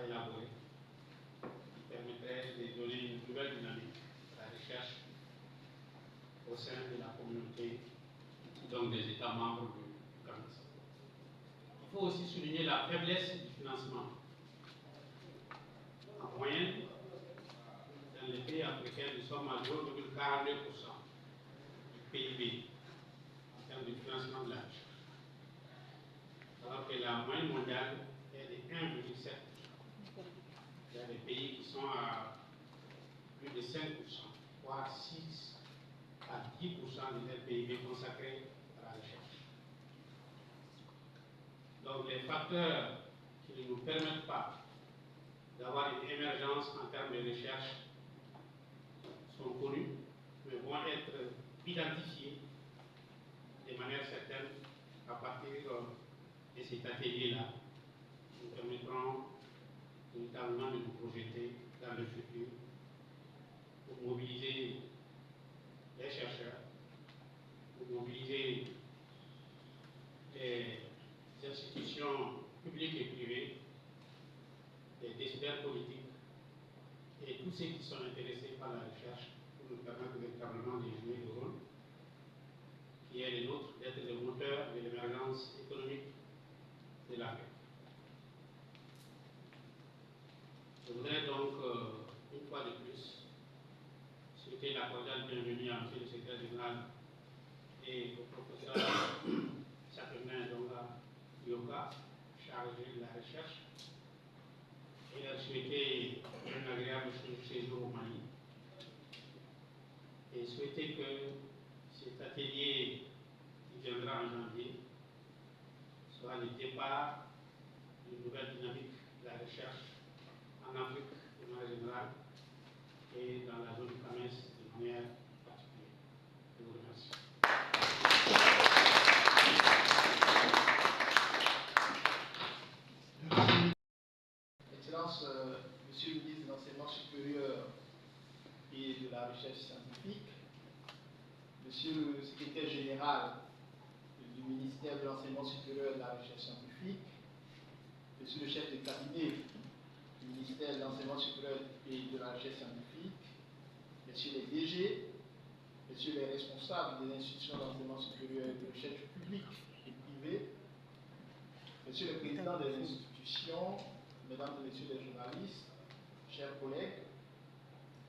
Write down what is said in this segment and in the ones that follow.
sera élaboré, qui permettrait de donner une nouvelle dynamique à la recherche au sein de la communauté, donc des États membres du CAMES. Il faut aussi souligner la faiblesse du financement. En moyenne, dans les pays africains, nous sommes à 0,42% du PIB en termes de financement de la recherche, alors que la moyenne mondiale est de 1,7%. Il y a des pays qui sont à plus de 5%, voire 6 à 10% de leur PIB consacré à la recherche. Donc les facteurs qui ne nous permettent pas d'avoir une émergence en termes de recherche sont connus, mais vont être identifiés de manière certaine à partir de cet atelier-là. Nous permettront véritablement de nous projeter dans le futur pour mobiliser les chercheurs, pour mobiliser les institutions publiques et privées, les décideurs politiques et tous ceux qui sont intéressés par la recherche pour nous permettre véritablement de jouer le rôle qui est le nôtre, d'être le moteur de l'émergence économique de l'Afrique. Je voudrais donc, une fois de plus, souhaiter la cordiale bienvenue à M. le secrétaire général et au professeur Saturnin Donga Yoga, chargé de la recherche, et leur souhaiter un agréable séjour au Mali. Et souhaiter que cet atelier qui viendra en janvier soit le départ d'une nouvelle dynamique de la recherche en Afrique de manière générale et dans la zone du CAMES de manière particulière. Je vous remercie. Excellence, Monsieur le ministre de l'Enseignement supérieur et de la Recherche scientifique, Monsieur le secrétaire général du ministère de l'Enseignement supérieur et de la Recherche scientifique, Monsieur le chef de cabinet du ministère de l'Enseignement supérieur et de la Recherche scientifique, Messieurs les DG, Messieurs les responsables des institutions d'enseignement supérieur et de recherche publiques et privées, Monsieur le président des institutions, Mesdames et Messieurs les journalistes, chers collègues,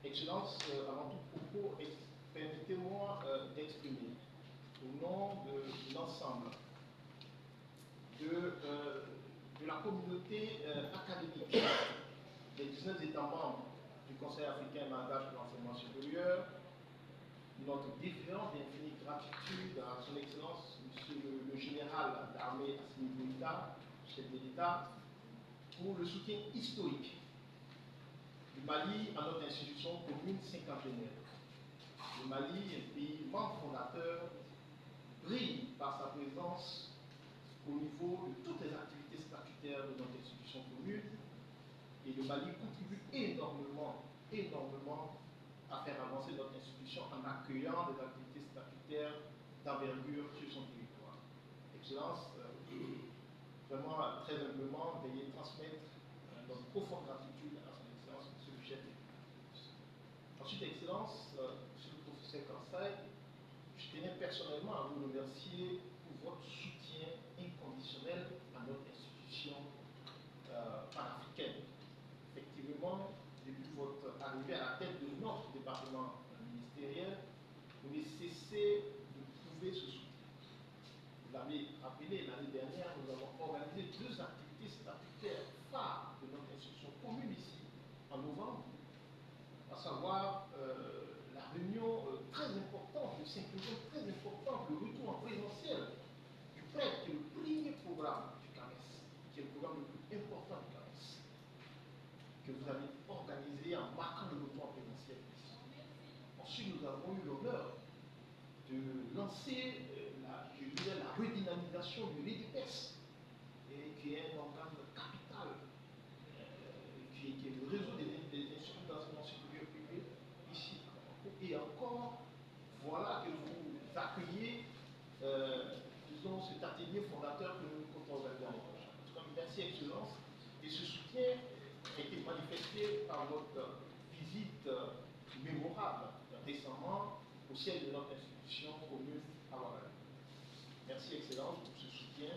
Excellences, avant tout propos, permettez-moi d'exprimer au nom de l'ensemble de la communauté académique des 19 États membres du Conseil africain Malgache pour l'enseignement supérieur notre déférente et infinie gratitude à son Excellence, Monsieur le général d'armée Assimi Goïta, chef de l'État, pour le soutien historique du Mali à notre institution commune cinquantenaire. Le Mali, un pays membre fondateur, brille par sa présence au niveau de toutes les activités statutaires de notre institution commune, et le Mali contribue énormément à faire avancer notre institution en accueillant des activités statutaires d'envergure sur son territoire. Excellence, vraiment très humblement, veuillez transmettre notre profonde gratitude à son Excellence, Monsieur le chef de l'État. Ensuite, Excellence, Monsieur le professeur Kansai, je tenais personnellement à vous remercier pour votre soutien inconditionnel à notre institution panafricaine. Effectivement, depuis votre arrivée à la tête de notre département ministériel, vous ne cessez de prouver ce soutien. Vous l'avez rappelé, l'année dernière, nous avons organisé 2 activités statutaires phares de notre institution commune ici, en novembre, à savoir la réunion très importante, le symposium très important, le retour en présentiel du PREP, qui est le premier programme du CAMES, qui est le programme le plus important du CAMES, que vous avez organisé en marquant le retour en présentiel. Ensuite, nous avons eu l'honneur de lancer la redynamisation du REDIPES, qui est un organe capital, qui est le réseau des instituts d'enseignement supérieur privé ici. Et encore, voilà que vous accueillez, disons, cet atelier fondateur que nous comptons organiser l'année prochaine. En tout cas, merci, Excellence. Et ce soutien manifesté par votre visite mémorable récemment au siège de notre institution commune à Ouagadougou. Merci Excellence pour ce soutien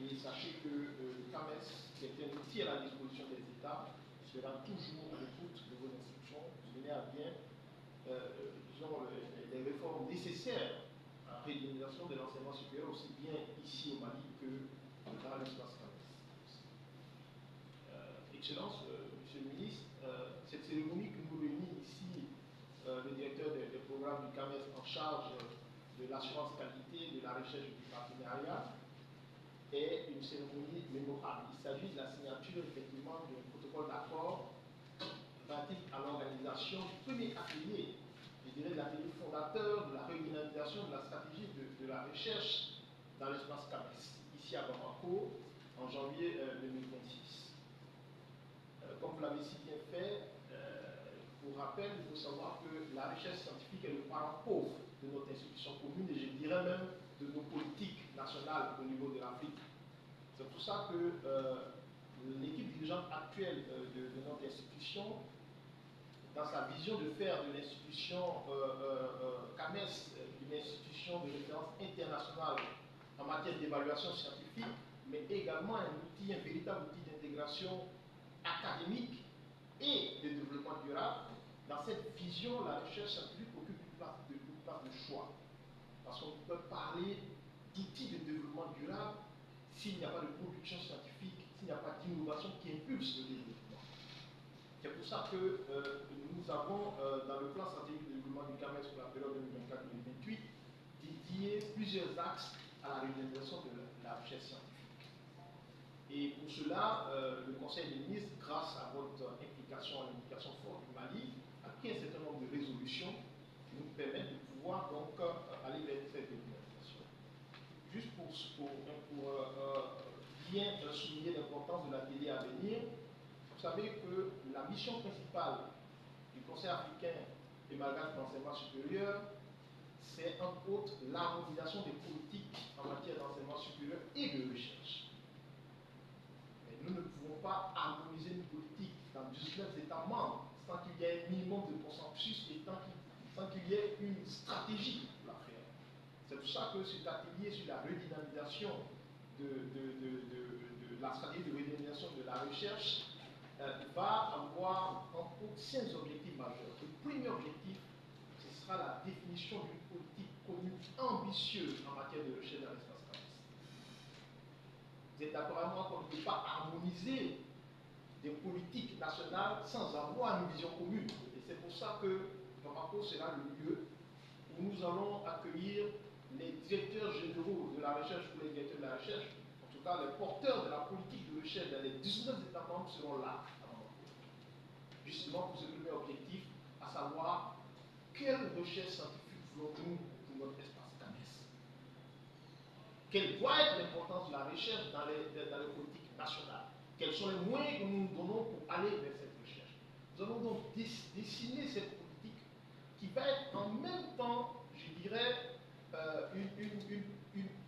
et sachez que le CAMES, qui est un outil à la disposition des États, sera toujours à l'écoute de vos instructions, vous menez à bien disons, les réformes nécessaires à la régionalisation de l'enseignement supérieur, aussi bien ici au Mali que dans l'espace CAMES. Excellence, Monsieur le Ministre, cette cérémonie que nous réunit ici, le directeur des programmes du CAMES en charge de l'assurance qualité, de la recherche et du partenariat, est une cérémonie mémorable. Il s'agit de la signature effectivement d'un protocole d'accord relatif à l'organisation du premier atelier, je dirais de l'atelier fondateur de la régionalisation de la stratégie de la recherche dans l'espace CAMES, ici à Bamako, en janvier 2026. Comme vous l'avez si bien fait, pour rappel, il faut savoir que la recherche scientifique est le parent pauvre de notre institution commune et je dirais même de nos politiques nationales au niveau de l'Afrique. C'est pour ça que l'équipe dirigeante actuelle de notre institution, dans sa vision de faire de l'institution CAMES une institution de référence internationale en matière d'évaluation scientifique, mais également un véritable outil d'intégration académique et de développement durable, dans cette vision, la recherche scientifique occupe une place de choix. Parce qu'on ne peut pas parler d'outils de développement durable s'il n'y a pas de production scientifique, s'il n'y a pas d'innovation qui impulse le développement. C'est pour ça que nous avons, dans le plan stratégique de développement du CAMES pour la période 2024-2028, dédié plusieurs axes à la régionalisation de la recherche scientifique. Et pour cela, le Conseil des ministres, grâce à votre implication, à l'implication forte du Mali, a pris un certain nombre de résolutions qui nous permettent de pouvoir donc aller vers cette régionalisation. Juste pour bien souligner l'importance de l'atelier à venir, vous savez que la mission principale du Conseil africain et malgache d'enseignement supérieur, c'est entre autres l'harmonisation des politiques en matière d'enseignement supérieur et de recherche. Mais nous ne pouvons pas harmoniser une politique dans 19 États membres sans qu'il y ait un minimum de consensus et sans qu'il y ait une stratégie pour la faire. C'est pour ça que cet atelier sur la redynamisation de la stratégie de redynamisation de la recherche va avoir en compte 5 objectifs majeurs. Le premier objectif, ce sera la définition d'une politique commune ambitieuse en matière de recherche dans l'espace CAMES. Vous êtes d'accord avec moi qu'on ne peut pas harmoniser des politiques nationales sans avoir une vision commune. Et c'est pour ça que Bamako sera le lieu où nous allons accueillir les directeurs généraux de la recherche ou les directeurs de la recherche, en tout cas les porteurs de la politique de recherche dans les 19 États membres seront là, justement pour ce premier objectif, à savoir quelle recherche scientifique voulons-nous pour notre espace CAMES. Quelle doit être l'importance de la recherche dans les politiques nationales. Quels sont les moyens que nous nous donnons pour aller vers cette recherche. Nous allons donc dessiner cette politique qui va être en même temps, je dirais, une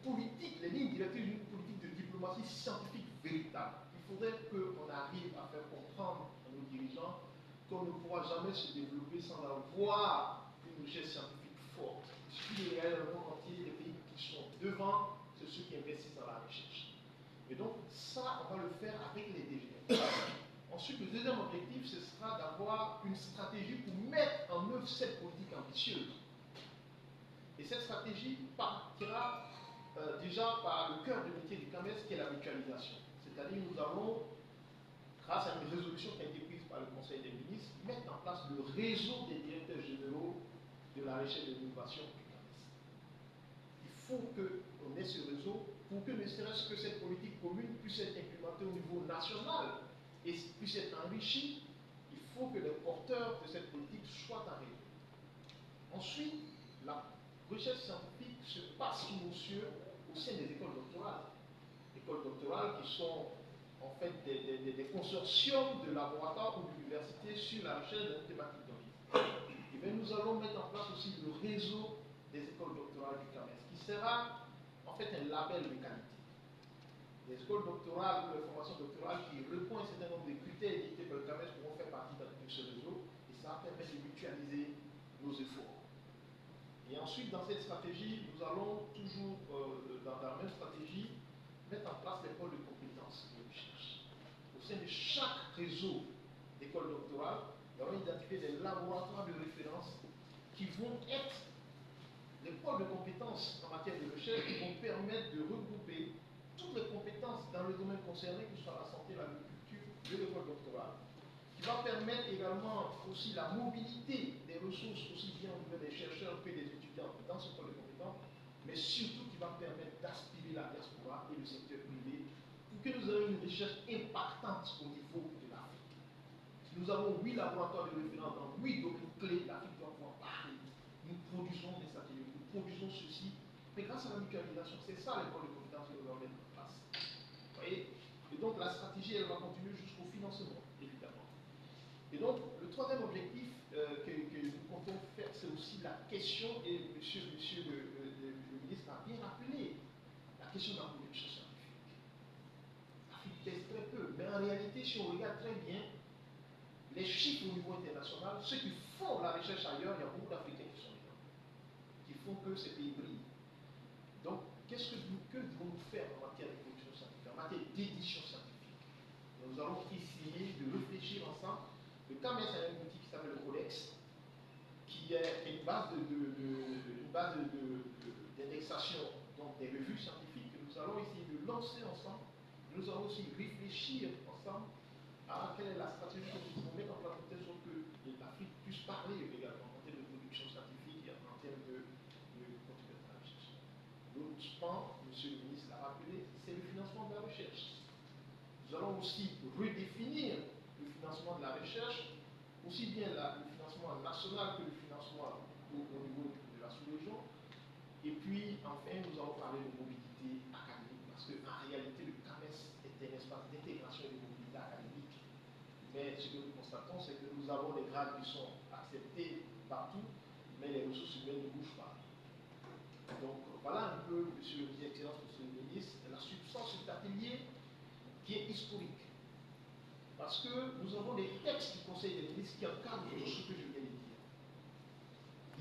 politique, les lignes directives d'une politique de diplomatie scientifique véritable. Il faudrait qu'on arrive à faire comprendre à nos dirigeants qu'on ne pourra jamais se développer sans avoir une recherche scientifique forte. Il suffit de regarder le monde entier, les pays qui sont devant, c'est ceux qui investissent dans la recherche. Et donc, ça, on va le faire avec les DGF. Ensuite, le deuxième objectif, ce sera d'avoir une stratégie pour mettre en œuvre cette politique ambitieuse. Et cette stratégie partira déjà par le cœur du métier du CAMES, qui est la mutualisation. C'est-à-dire, nous allons, grâce à une résolution qui a été prise par le Conseil des ministres, mettre en place le réseau des directeurs généraux de la recherche et de l'innovation du CAMES. Il faut qu'on ait ce réseau pour que ne serait-ce que cette politique commune puisse être implémentée au niveau national et puisse être enrichie. Il faut que les porteurs de cette politique soient arrivés. Ensuite, la recherche scientifique se passe sous nos cieux au sein des écoles doctorales. Écoles doctorales qui sont en fait des consortiums de laboratoires ou d'universités sur la recherche d'une thématique donnée. Et bien nous allons mettre en place aussi le réseau des écoles doctorales du CAMES, qui sera en fait un label de qualité. Les écoles doctorales ou les formations doctorales qui répondent à un certain nombre de critères édictés par le CAMES pourront faire partie de ce réseau et ça permet de mutualiser nos efforts. Et ensuite, dans cette stratégie, nous allons toujours, dans la même stratégie, mettre en place les pôles de compétences de recherche. Au sein de chaque réseau d'écoles doctorales, nous allons identifier des laboratoires de référence qui vont être les pôles de compétences en matière de recherche qui vont permettre de regrouper toutes les compétences dans le domaine concerné, que ce soit la santé, l'agriculture, de l'école doctorale, qui va permettre également aussi la mobilité des ressources, aussi bien au niveau des chercheurs que des étudiants dans ce pôle de compétences, mais surtout qui va permettre d'aspirer la diaspora et le secteur privé pour que nous ayons une recherche impactante au niveau de l'Afrique. Nous avons 8 laboratoires de référence dans 8 domaines clés, l'Afrique doit pouvoir parler. Nous produisons des satellites, nous produisons ceci, mais grâce à la mutualisation, c'est ça les pôles de compétences que nous allons mettre en place. Vous voyez? Et donc la stratégie, elle va continuer jusqu'au financement, évidemment. Et donc, le troisième objectif que nous comptons faire, c'est aussi la question, et monsieur le ministre a bien rappelé, la question de la production scientifique. L'Afrique pèse très peu, mais en réalité, si on regarde très bien, les chiffres au niveau international, ceux qui font la recherche ailleurs, il y a beaucoup d'Africains qui sont dedans, qui font que ces pays brillent. Donc, qu'est-ce que devons-nous faire en matière de production scientifique, en matière d'édition scientifique? Nous allons essayer de réfléchir ensemble. Le CAMES a un outil qui s'appelle le Codex, qui est une base d'indexation des revues scientifiques que nous allons essayer de lancer ensemble. Nous allons aussi réfléchir ensemble à quelle est la stratégie que nous pouvons mettre en place de telle sorte que l'Afrique puisse parler également en termes de production scientifique et en termes de continuité de la recherche. L'autre pan, monsieur le ministre l'a rappelé, c'est le financement de la recherche. Nous allons aussi redéfinir le financement de la recherche, aussi bien le financement national que le financement au niveau de la sous-région. Et puis, enfin, nous allons parler de mobilité académique, parce qu'en réalité, le CAMES est un espace d'intégration et de mobilité académique. Mais ce que nous constatons, c'est que nous avons des grades qui sont acceptés partout, mais les ressources humaines ne bougent pas. Donc, voilà un peu, monsieur le ministre, excellence, monsieur le ministre, la substance de cet atelier qui est historique. Parce que nous avons des textes du Conseil des ministres qui encadrent tout ce que je viens de dire.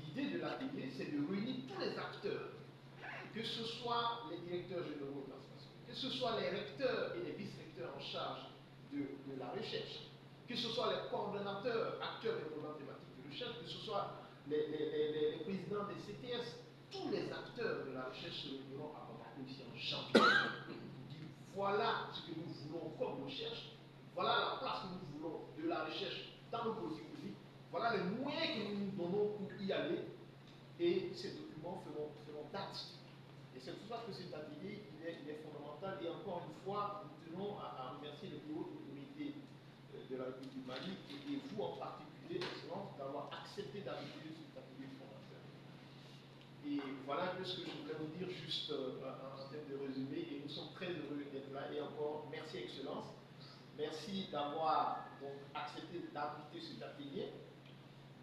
L'idée de l'atelier, c'est de réunir tous les acteurs, que ce soit les directeurs généraux de la station, que ce soit les recteurs et les vice-recteurs en charge de la recherche, que ce soit les coordonnateurs, acteurs des programmes thématiques de recherche, que ce soit les présidents des CTS, tous les acteurs de la recherche se réuniront à Bamako ici en janvier. Voilà ce que nous voulons comme recherche, voilà la place que nous voulons de la recherche dans nos politiques publiques, voilà les moyens que nous nous donnons pour y aller, et ces documents feront date. Et c'est pour ça que cet atelier il est fondamental, et encore une fois, nous tenons à remercier les plus hautes autorités de la République du Mali, et vous en particulier, Excellence, d'avoir accepté d'arriver sur cet atelier fondateur. Et voilà un peu ce que je voulais vous dire, juste en termes de résumé, et nous sommes très heureux d'être là, et encore, merci Excellence. Merci d'avoir accepté d'inviter cet atelier.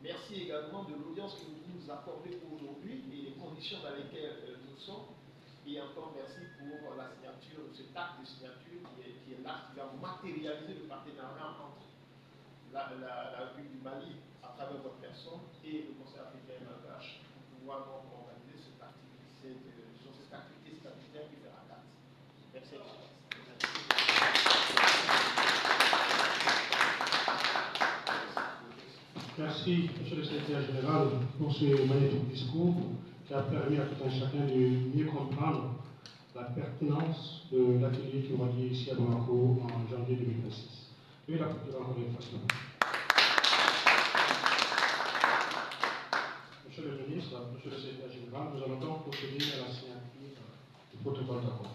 Merci également de l'audience que vous nous accordez aujourd'hui et les conditions dans lesquelles nous sommes. Et encore merci pour la signature, cet acte de signature qui est l'acte qui va matérialiser le partenariat entre la République du Mali à travers votre personne et le Conseil africain malgache pour pouvoir donc organiser cette activité statutaire qui fera date. Merci. Merci, monsieur le secrétaire général, pour ce magnifique discours qui a permis à tout un chacun de mieux comprendre la pertinence de l'atelier qui aura lieu ici à Bamako en janvier 2026. Et la culture encore une fois. Monsieur le ministre, monsieur le secrétaire général, nous allons donc procéder à la signature du protocole d'accord.